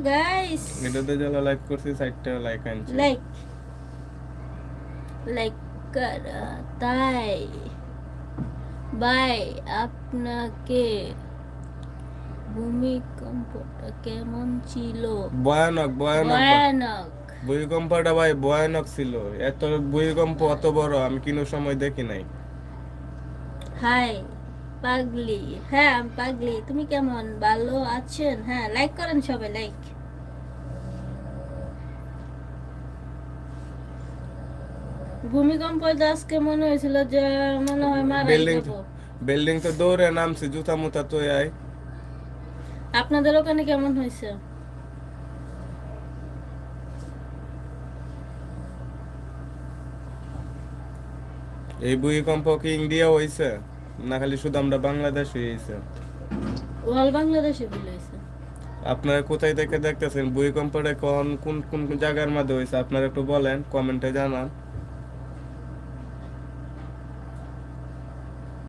Guys, ভিডিওতে যারা like করছি 4টা লাইক আনছে। লাইক লাইক করা তাই বাই। আপনাকে ভূমিকম্পটা কেমন ছিল? ভয়ানক ভয়ানক ভয়ানক। ভূমিকম্পটা ভাই ভয়ানক ছিল। এত ভূমিকম্প অত বড় আমি কোনো সময় দেখি নাই। হাই পাগলি। হ্যাঁ আমি পাগলি, তুমি কেমন? ভালো আছেন? হ্যাঁ লাইক করেন সবাই, লাইক। ভূমিকম্প আজকে মনে হয়েছিল যে মনে হয় মারাই বিল্ডিং যাব। বিল্ডিং তো দৌড়ে নামছে, জুতা মুতা তো আয়। আপনাদের ওখানে কেমন হয়েছে? এই ভূমিকম্প কি ইন্ডিয়া হয়েছে না খালি শুধু আমরা বাংলাদেশ হয়েছে? ওয়াল বাংলাদেশে বিল হয়েছে। আপনারা কোথায় থেকে দেখতেছেন ভূমিকম্পটা কোন কোন কোন জায়গার মধ্যে হয়েছে আপনারা একটু বলেন, কমেন্টে জানান।